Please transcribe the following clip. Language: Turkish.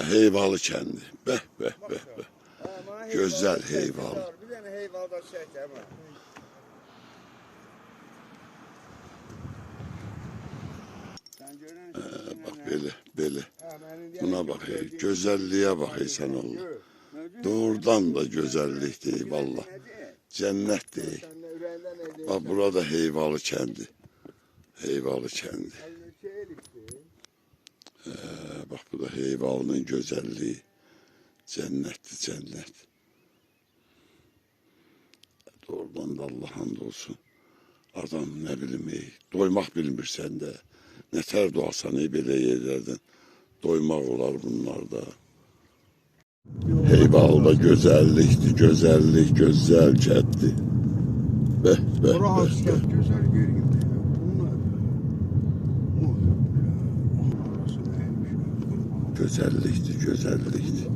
Heyvalı kendi. Beh beh beh beh. Güzel heyvalı. Bir tane heyvalda çek ama. Bak böyle. Buna bak güzelliğe bak sen oğlum. Doğrudan da güzellik değil valla. Cennet değil. Bak burada heyvalı kendi. Heyvalı kendi. Bak bu da heyvalının güzelliği. Cennetti cennet. Doğrudan da Allah hamdolsun. Adam ne bileyim doymak bilmir sende. Neter doğasan böyle yerlerden. Doymak olar bunlarda. Heyvalda güzellikti, güzellik, güzel kendi. Beh beh beh beh. Güzel görünüyor. Güzellikti, güzellikti.